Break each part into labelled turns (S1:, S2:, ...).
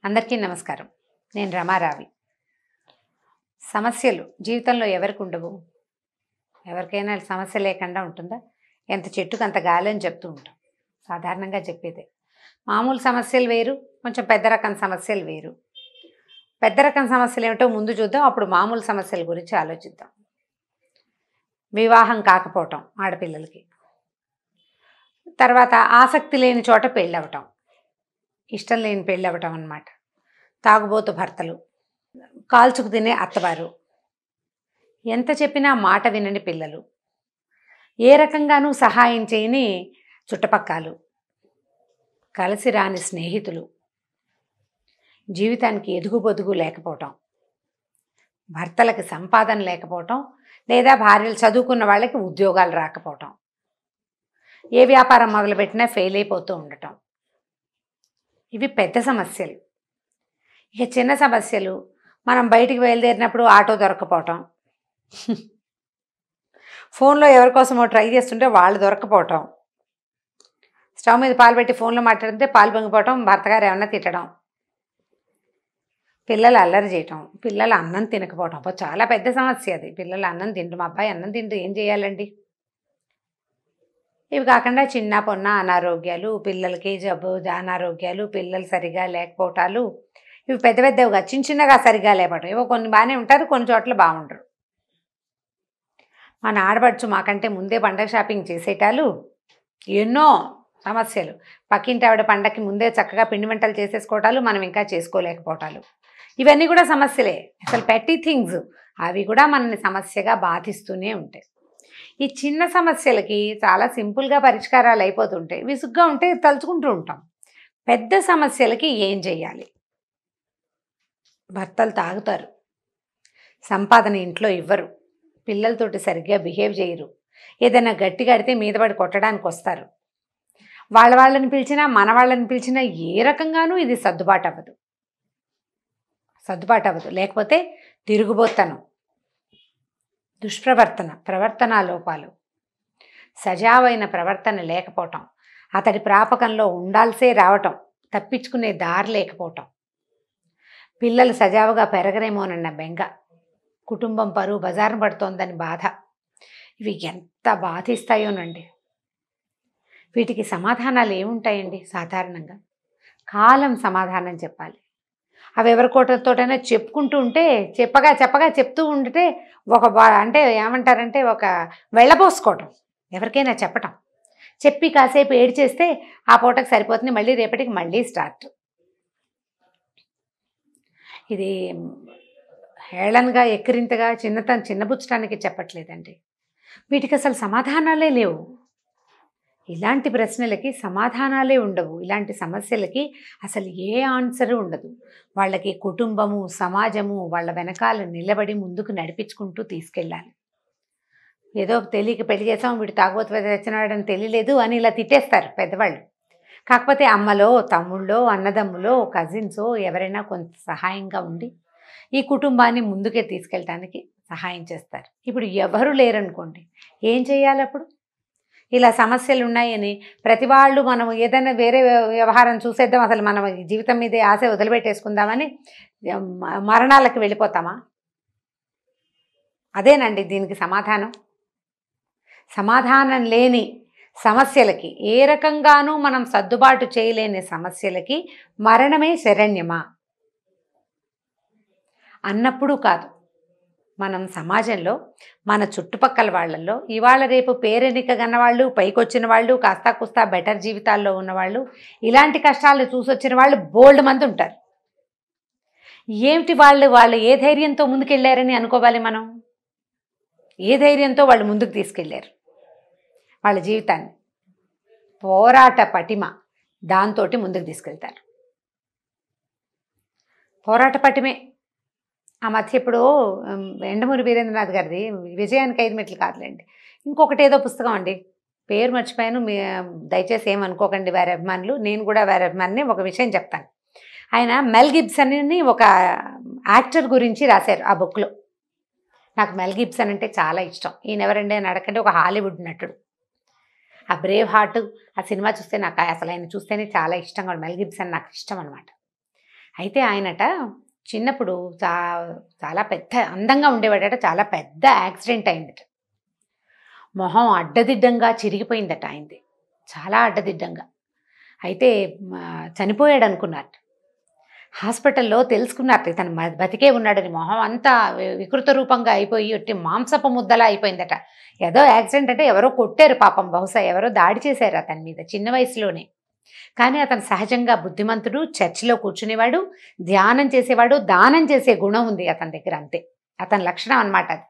S1: అందరికీ నమస్కారం. నేను రమారావి. సమస్యలు జీవితంలో ఎవరికి ఉండవు? ఎవరికైనా సమస్య లేకుండా ఉంటుందా? ఎంత చెట్టుకు అంత గాలి అని చెప్తూ ఉంటాం. సాధారణంగా చెప్పేదే. మామూలు సమస్యలు వేరు, కొంచెం పెద్ద రకం సమస్యలు వేరు. పెద్ద రకం సమస్యలు ఏమిటో ముందు చూద్దాం, అప్పుడు మామూలు సమస్యల గురించి ఆలోచిద్దాం. వివాహం కాకపోవటం ఆడపిల్లలకి, తర్వాత ఆసక్తి లేని చోట పెళ్ళవటం, ఇష్టం లేని పెళ్ళవటం అన్నమాట. తాగుబోతు భర్తలు, కాల్చుకు తినే అత్తవారు, ఎంత చెప్పినా మాట వినని పిల్లలు, ఏ రకంగానూ సహాయం చేయని చుట్టపక్కలు, కలిసి రాని స్నేహితులు, జీవితానికి ఎదుగుబొదుగు లేకపోవటం, భర్తలకి సంపాదన లేకపోవటం, లేదా భార్యలు చదువుకున్న వాళ్ళకి ఉద్యోగాలు రాకపోవటం, ఏ వ్యాపారం మొదలుపెట్టినా ఫెయిల్ అయిపోతూ ఉండటం. ఇవి పెద్ద సమస్యలు. ఇక చిన్న సమస్యలు, మనం బయటికి బయలుదేరినప్పుడు ఆటో దొరకపోవటం, ఫోన్లో ఎవరికోసమో ట్రై చేస్తుంటే వాళ్ళు దొరకపోవటం, స్టవ్ మీద పాలు పెట్టి ఫోన్లో మాట్లాడితే పాలు పొంగిపోవటం, భర్తగారు ఏమన్నా తిట్టడం, పిల్లలు అల్లరి చేయటం, పిల్లలు అన్నం తినకపోవటం. చాలా పెద్ద సమస్య అది. పిల్లలు అన్నం తింటూ, మా అబ్బాయి అన్నం తింటూ ఏం చేయాలండి? ఇవి కాకుండా చిన్న పొన్న అనారోగ్యాలు, పిల్లలకి జబ్బు అనారోగ్యాలు, పిల్లలు సరిగా లేకపోవటాలు, ఇవి పెద్ద పెద్దవిగా చిన్నగా సరిగా లేపటం. ఇవో కొన్ని బాగానే ఉంటారు, కొన్ని చోట్ల బాగుండరు. మన ఆడపడుచు మాకంటే ముందే పండగ షాపింగ్ చేసేటాలు, ఎన్నో సమస్యలు. పక్కింటి ఆవిడ పండగకి ముందే చక్కగా పిండి వంటలు చేసేసుకోవటాలు, మనం ఇంకా చేసుకోలేకపోవటాలు. ఇవన్నీ కూడా సమస్యలే. అసలు పెట్టి థింగ్స్ అవి కూడా మనల్ని సమస్యగా బాధిస్తూనే ఉంటాయి. ఈ చిన్న సమస్యలకి చాలా సింపుల్గా పరిష్కారాలు అయిపోతుంటాయి. విసుగ్గా ఉంటే తలుచుకుంటూ ఉంటాం. పెద్ద సమస్యలకి ఏం చెయ్యాలి? భర్తలు తాగుతారు, సంపాదన ఇంట్లో ఇవ్వరు, పిల్లలతోటి సరిగ్గా బిహేవ్ చేయరు, ఏదైనా గట్టిగా అడితే మీద పడి కొట్టడానికి వస్తారు, వాళ్ళని పిలిచినా మన వాళ్ళని పిలిచినా ఏ రకంగానూ ఇది సర్దుబాటు అవ్వదు. లేకపోతే తిరుగుబోతనం, దుష్ప్రవర్తన, ప్రవర్తనా లోపాలు, సజావైన ప్రవర్తన లేకపోవటం, అతడి ప్రాపకంలో ఉండాల్సే రావటం, తప్పించుకునే దారి లేకపోవటం, పిల్లలు సజావుగా పెరగరేమోనన్న బెంగ, కుటుంబం పరువు బజారున పడుతోందని బాధ. ఇవి ఎంత బాధిస్తాయోనండి. వీటికి సమాధానాలు ఏముంటాయండి? సాధారణంగా కాలం సమాధానం చెప్పాలి. అవి ఎవరికోటతోటైనా చెప్పుకుంటూ ఉంటే, చెప్పగా చెప్తూ ఉంటే అంటే ఏమంటారంటే ఒక వెళ్ళబోసుకోవటం, ఎవరికైనా చెప్పటం, చెప్పి కాసేపు ఏడ్చేస్తే ఆ పూటకు సరిపోతుంది, మళ్ళీ రేపటికి మళ్ళీ స్టార్ట్. ఇది హేళనగా ఎక్కిరింతగా చిన్నబుచ్చటానికి చెప్పట్లేదండి. వీటికి అసలు సమాధానాలే లేవు. ఇలాంటి ప్రశ్నలకి సమాధానాలే ఉండవు. ఇలాంటి సమస్యలకి అసలు ఏ ఆన్సరు ఉండదు. వాళ్ళకి కుటుంబము, సమాజము వాళ్ళ వెనకాల నిలబడి ముందుకు నడిపించుకుంటూ తీసుకెళ్ళాలి. ఏదో తెలియక పెళ్లి చేసాం, వీడు తాగుబోతు తెచ్చినాడని తెలియలేదు అని ఇలా తిట్టేస్తారు పెద్దవాళ్ళు. కాకపోతే అమ్మలో, తమ్ముళ్ళో, అన్నదమ్ములో, కజిన్సో ఎవరైనా కొంత సహాయంగా ఉండి ఈ కుటుంబాన్ని ముందుకే తీసుకెళ్ళటానికి సహాయం చేస్తారు. ఇప్పుడు ఎవరు లేరనుకోండి, ఏం చేయాలి అప్పుడు? ఇలా సమస్యలు ఉన్నాయని ప్రతి వాళ్ళు మనం ఏదైనా వేరే వ్యవహారం చూసేద్దాం, అసలు మనం జీవితం మీదే ఆశ వదిలిపెట్టేసుకుందామని మరణాలకు వెళ్ళిపోతామా? అదేనండి దీనికి సమాధానం. సమాధానం లేని సమస్యలకి, ఏ రకంగానూ మనం సర్దుబాటు చేయలేని సమస్యలకి మరణమే శరణ్యమా అన్నప్పుడు కాదు. మనం సమాజంలో మన చుట్టుపక్కల వాళ్ళల్లో ఇవాళ రేపు పేరెనిక గన్నవాళ్ళు, పైకొచ్చిన వాళ్ళు, కాస్తా కుస్తా బెటర్ జీవితాల్లో ఉన్నవాళ్ళు, ఇలాంటి కష్టాలు చూసొచ్చిన వాళ్ళు బోల్డ్ మంది ఉంటారు. ఏమిటి వాళ్ళు ఏ ధైర్యంతో ముందుకెళ్ళారని అనుకోవాలి మనం? ఏ ధైర్యంతో వాళ్ళు ముందుకు తీసుకెళ్ళారు వాళ్ళ జీవితాన్ని? పోరాట పటిమ, దాంతో ముందుకు తీసుకెళ్తారు. పోరాట పటిమే. ఆ మధ్య ఇప్పుడు ఎండమూరి వీరేంద్రనాథ్ గారిది విజయానికి 5 మెట్లు కాదులేండి, ఇంకొకటి ఏదో పుస్తకం అండి, పేరు మర్చిపోయాను, దయచేసి ఏమనుకోకండి వారి అభిమానులు. నేను కూడా వారి అభిమానిని. ఒక విషయం చెప్తాను. ఆయన మెల్ గిబ్సన్ అని ఒక యాక్టర్ గురించి రాశారు ఆ బుక్లో. నాకు మెల్ గిబ్సన్ అంటే చాలా ఇష్టం. ఈయన ఎవరండి అని అడగండి, ఒక హాలీవుడ్ నటుడు. ఆ బ్రేవ్ హార్ట్ ఆ సినిమా చూస్తే నాకు అసలు ఆయన చూస్తేనే చాలా ఇష్టంగా, మెల్ గిబ్సన్ నాకు ఇష్టం అనమాట. అయితే ఆయనట చిన్నప్పుడు చాలా పెద్ద అందంగా ఉండేవాడట. చాలా పెద్ద యాక్సిడెంట్ అయిందట. మొహం అడ్డదిడ్డంగా చిరిగిపోయిందట ఆయనది, చాలా అడ్డదిడ్డంగా. అయితే చనిపోయాడు అనుకున్నారు. హాస్పిటల్లో తెలుసుకున్నారు ఇతను బతికే ఉన్నాడని. మొహం అంతా వికృత రూపంగా అయిపోయి ఒట్టి మాంసపు ముద్దలా అయిపోయిందట. ఏదో యాక్సిడెంట్ అంటే ఎవరో కొట్టారు పాపం, బహుశా ఎవరో దాడి చేశారు అతని మీద చిన్న వయసులోనే. కానీ అతను సహజంగా బుద్ధిమంతుడు, చర్చిలో కూర్చునేవాడు, ధ్యానం చేసేవాడు, దానం చేసే గుణం ఉంది అతని దగ్గర, అంతే అతని లక్షణం అనమాట అది.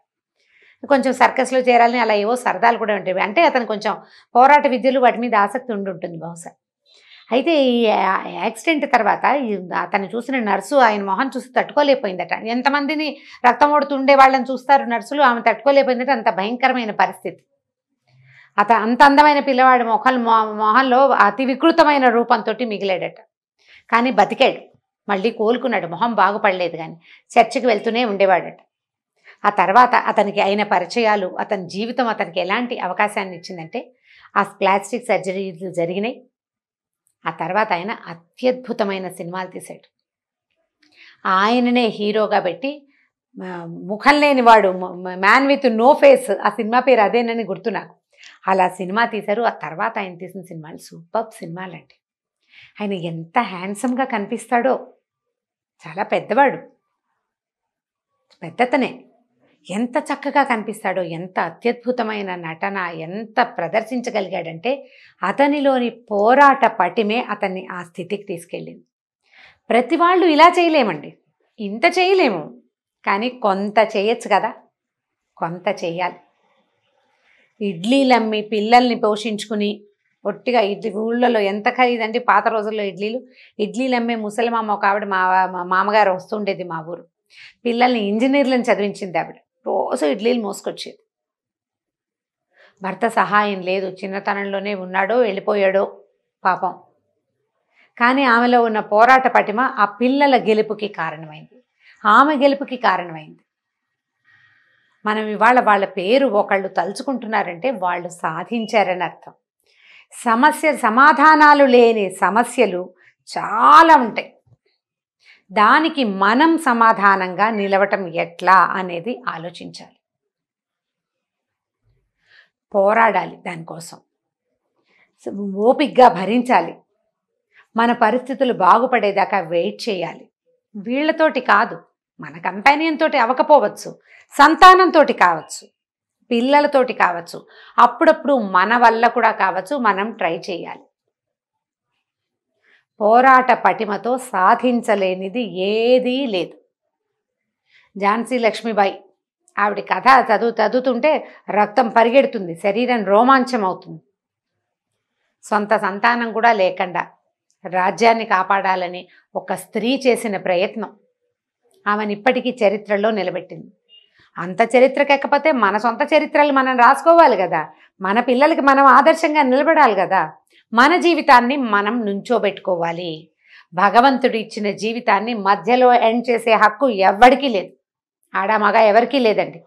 S1: కొంచెం సర్కస్లో చేరాలని అలా ఏవో సరదాలు కూడా ఉండేవి. అంటే అతను కొంచెం పోరాట విద్యలు వాటి మీద ఆసక్తి ఉంటుంది బహుశా. అయితే ఈ యాక్సిడెంట్ తర్వాత అతను చూసిన నర్సు ఆయన మొహం చూసి తట్టుకోలేకపోయిందట. ఎంతమందిని రక్తం ఓడుతుండే వాళ్ళని చూస్తారు నర్సులు, ఆమె తట్టుకోలేకపోయిందట. అంత భయంకరమైన పరిస్థితి. అంత అందమైన పిల్లవాడి మొహంలో అతి వికృతమైన రూపంతో మిగిలాడట. కానీ బతికాడు, మళ్ళీ కోలుకున్నాడు, మొహం బాగుపడలేదు. కానీ చర్చికి వెళ్తూనే ఉండేవాడట. ఆ తర్వాత అతనికి అయిన పరిచయాలు, అతని జీవితం అతనికి ఎలాంటి అవకాశాన్ని ఇచ్చిందంటే, ఆ ప్లాస్టిక్ సర్జరీలు జరిగినాయి. ఆ తర్వాత ఆయన అత్యద్భుతమైన సినిమాలు తీశాడు. ఆయననే హీరోగా పెట్టి, ముఖం లేనివాడు, మ్యాన్ విత్ నో ఫేస్, ఆ సినిమా పేరు అదేనని గుర్తు నాకు. అలా సినిమా తీశారు. ఆ తర్వాత ఆయన తీసిన సినిమాలు సూపర్ సినిమాలండి. ఆయన ఎంత హ్యాండ్సమ్గా కనిపిస్తాడో, చాలా పెద్దవాడు, పెద్దతనే, ఎంత చక్కగా కనిపిస్తాడో, ఎంత అత్యద్భుతమైన నటన ఎంత ప్రదర్శించగలిగాడంటే అతనిలోని పోరాట పటిమే అతన్ని ఆ స్థితికి తీసుకెళ్ళింది. ప్రతి వాళ్ళు ఇలా చేయలేమండి, ఇంత చేయలేము, కానీ కొంత చేయొచ్చు కదా, కొంత చేయాలి. ఇడ్లీలమ్మి పిల్లల్ని పోషించుకుని ఒట్టిగా ఊళ్ళలో ఎంత ఖరీదండి పాత రోజుల్లో ఇడ్లీలు అమ్మే ముసలిమామ ఒక ఆవిడ, మా మామగారు వస్తుండేది మా ఊరు. పిల్లల్ని ఇంజనీర్లను చదివించింది ఆవిడ. రోజు ఇడ్లీలు మోసుకొచ్చేది. భర్త సహాయం లేదు, చిన్నతనంలోనే ఉన్నాడో వెళ్ళిపోయాడో పాపం. కానీ ఆమెలో ఉన్న పోరాట పటిమ ఆ పిల్లల గెలుపుకి కారణమైంది, ఆమె గెలుపుకి కారణమైంది. మనం ఇవాళ వాళ్ళ పేరు ఒకళ్ళు తలుచుకుంటున్నారంటే వాళ్ళు సాధించారని అర్థం. సమాధానాలు లేని సమస్యలు చాలా ఉంటాయి. దానికి మనం సమాధానంగా నిలవటం ఎట్లా అనేది ఆలోచించాలి, పోరాడాలి, దానికోసం ఓపికగా భరించాలి, మన పరిస్థితులు బాగుపడేదాకా వెయిట్ చేయాలి. వీళ్ళతోటి కాదు, మన కంపానియన్ తోటి అవ్వకపోవచ్చు, సంతానంతో కావచ్చు, పిల్లలతోటి కావచ్చు, అప్పుడప్పుడు మన వల్ల కూడా కావచ్చు. మనం ట్రై చేయాలి. పోరాట పటిమతో సాధించలేనిది ఏదీ లేదు. ఝాన్సీ లక్ష్మీబాయి ఆవిడ కథ చదువుతుంటే రక్తం పరిగెడుతుంది, శరీరం రోమాంచం అవుతుంది. సొంత సంతానం కూడా లేకుండా రాజ్యాన్ని కాపాడాలని ఒక స్త్రీ చేసిన ప్రయత్నం ఆమెను ఇప్పటికీ చరిత్రలో నిలబెట్టింది. అంత చరిత్రకెక్కపోతే మన సొంత చరిత్రలు మనం రాసుకోవాలి కదా, మన పిల్లలకి మనం ఆదర్శంగా నిలబడాలి కదా. మన జీవితాన్ని మనం నుంచోబెట్టుకోవాలి. భగవంతుడు ఇచ్చిన జీవితాన్ని మధ్యలో ఎండ్ చేసే హక్కు ఎవరికీ లేదు, ఆడ మగ ఎవరికీ లేదండి.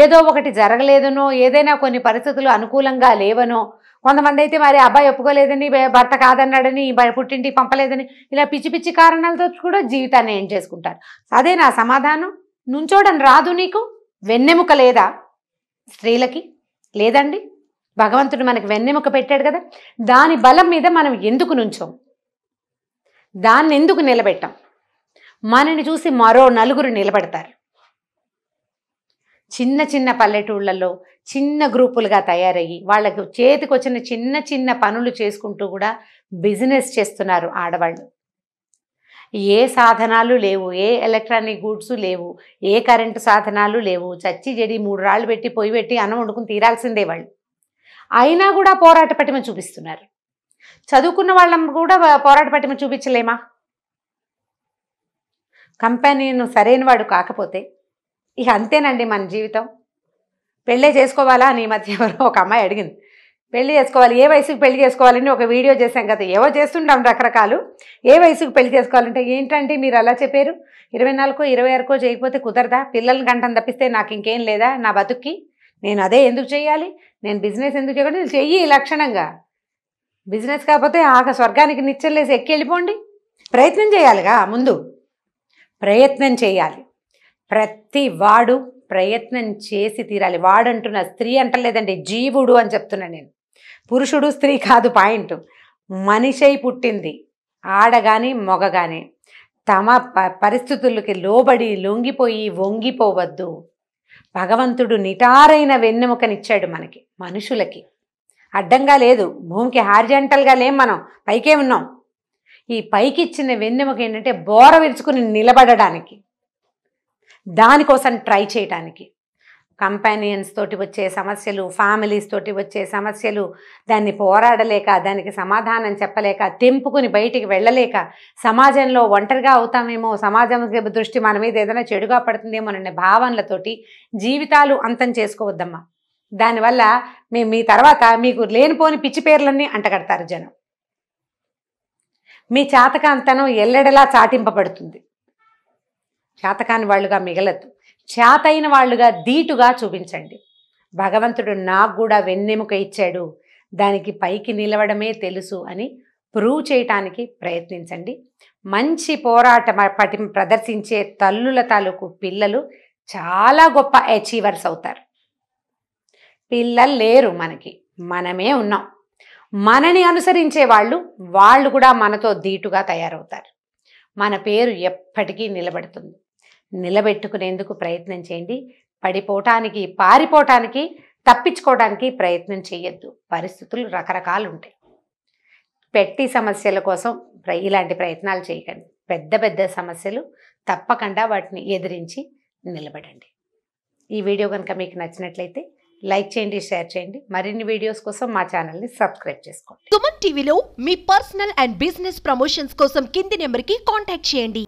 S1: ఏదో ఒకటి జరగలేదనో, ఏదైనా కొన్ని పరిస్థితులు అనుకూలంగా లేవనో, కొంతమంది అయితే మరి అబ్బాయి ఒప్పుకోలేదని, భర్త కాదన్నాడని, పుట్టింటికి పంపలేదని, ఇలా పిచ్చి పిచ్చి కారణాలతో కూడా జీవితాన్ని ఎండ్ చేసుకుంటారు. అదే నా సమాధానం. నుంచోడం రాదు నీకు? వెన్నెముక లేదా స్త్రీలకి? లేదండి. భగవంతుడు మనకి వెన్నెముక పెట్టాడు కదా, దాని బలం మీద మనం ఎందుకు నుంచోం? దాన్ని ఎందుకు నిలబెట్టాం? మనని చూసి మరో నలుగురు నిలబెడతారు. చిన్న చిన్న పల్లెటూళ్ళల్లో చిన్న గ్రూపులుగా తయారయ్యి వాళ్ళకి చేతికి వచ్చిన చిన్న చిన్న పనులు చేసుకుంటూ కూడా బిజినెస్ చేస్తున్నారు ఆడవాళ్ళు. ఏ సాధనాలు లేవు, ఏ ఎలక్ట్రానిక్ గూడ్స్ లేవు, ఏ కరెంటు సాధనాలు లేవు. చచ్చి చెడి 3 రాళ్ళు పెట్టి పొయ్యి పెట్టి అన్నం వండుకుని తీరాల్సిందే వాళ్ళు. అయినా కూడా పోరాట పటిమ చూపిస్తున్నారు. చదువుకున్న వాళ్ళం కూడా పోరాట పటిమ చూపించలేమా? కంపెనీను సరైన వాడు కాకపోతే ఇక అంతేనండి మన జీవితం. పెళ్ళే చేసుకోవాలా అని ఈ మధ్య ఎవరో ఒక అమ్మాయి అడిగింది. పెళ్లి చేసుకోవాలి, ఏ వయసుకు పెళ్లి చేసుకోవాలని ఒక వీడియో చేశాం కదా, ఏవో చేస్తుంటాం రకరకాలు. ఏ వయసుకు పెళ్లి చేసుకోవాలంటే ఏంటంటే మీరు అలా చెప్పారు, 24కో 26కో చేయకపోతే కుదరదా? పిల్లల్ని కంటం తప్పిస్తే నాకు ఇంకేం లేదా నా బతుక్కి? నేను అదే ఎందుకు చేయాలి? నేను బిజినెస్ ఎందుకు చేయకూడదు? చెయ్యి లక్షణంగా. బిజినెస్ కాకపోతే స్వర్గానికి నిచ్చెనలేసి ఎక్కి వెళ్ళిపోండి. ప్రయత్నం చేయాలిగా ముందు. ప్రయత్నం చేయాలి. ప్రతి వాడు ప్రయత్నం చేసి తీరాలి. వాడంటున్న స్త్రీ అంటలేదండి, జీవుడు అని చెప్తున్నా నేను. పురుషుడు స్త్రీ కాదు పాయింట్. మనిషై పుట్టింది ఆడ కానీ మగ కానీ తమ పరిస్థితులకి లోబడి లొంగిపోయి వంగిపోవద్దు. భగవంతుడు నిటారైన వెన్నెముకనిచ్చాడు మనకి, మనుషులకి. అడ్డంగా లేదు, భూమికి హారిజంటల్గా లేం, మనం పైకే ఉన్నాం. ఈ పైకి ఇచ్చిన వెన్నెముక ఏంటంటే బోర విరుచుకుని నిలబడడానికి, దానికోసం ట్రై చేయడానికి. కంపానియన్స్ తోటి వచ్చే సమస్యలు, ఫ్యామిలీస్ తోటి వచ్చే సమస్యలు, దాన్ని పోరాడలేక, దానికి సమాధానం చెప్పలేక, తెంపుకుని బయటికి వెళ్ళలేక, సమాజంలో ఒంటరిగా అవుతామేమో, సమాజం దృష్టి మన మీద ఏదైనా చెడుగా పడుతుందేమో అనే భావనలతోటి జీవితాలు అంతం చేసుకోవద్దమ్మా. దానివల్ల మీ తర్వాత మీకు లేనిపోని పిచ్చి పేర్లన్నీ అంటగడతారు జనం. మీ చాతకాంతనం ఎల్లెడలా చాటింపబడుతుంది. చేతకాని వాళ్ళుగా మిగలద్దు, చేతైన వాళ్ళుగా ధీటుగా చూపించండి. భగవంతుడు నాకు కూడా వెన్నెముక ఇచ్చాడు, దానికి పైకి నిలవడమే తెలుసు అని ప్రూవ్ చేయటానికి ప్రయత్నించండి. మంచి పోరాట ప్రదర్శించే తల్లుల తాలూకు పిల్లలు చాలా గొప్ప అచీవర్స్ అవుతారు. పిల్లలు లేరు మనకి, మనమే ఉన్నాం. మనని అనుసరించే వాళ్ళు కూడా మనతో ధీటుగా తయారవుతారు. మన పేరు ఎప్పటికీ నిలబడుతుంది. నిలబెట్టుకునేందుకు ప్రయత్నం చేయండి. పడిపోవటానికి, పారిపోవటానికి, తప్పించుకోవడానికి ప్రయత్నం చేయొద్దు. పరిస్థితులు రకరకాలు ఉంటాయి. పెట్టి సమస్యల కోసం ఇలాంటి ప్రయత్నాలు చేయకండి. పెద్ద పెద్ద సమస్యలు తప్పకుండా వాటిని ఎదిరించి నిలబడండి. ఈ వీడియో కనుక మీకు నచ్చినట్లయితే లైక్ చేయండి, షేర్ చేయండి. మరిన్ని వీడియోస్ కోసం మా ఛానల్ని సబ్స్క్రైబ్ చేసుకోండి.
S2: సుమన్ టీవీలో మీ పర్సనల్ అండ్ బిజినెస్ ప్రమోషన్స్ కోసం కింది నెంబర్కి కాంటాక్ట్ చేయండి.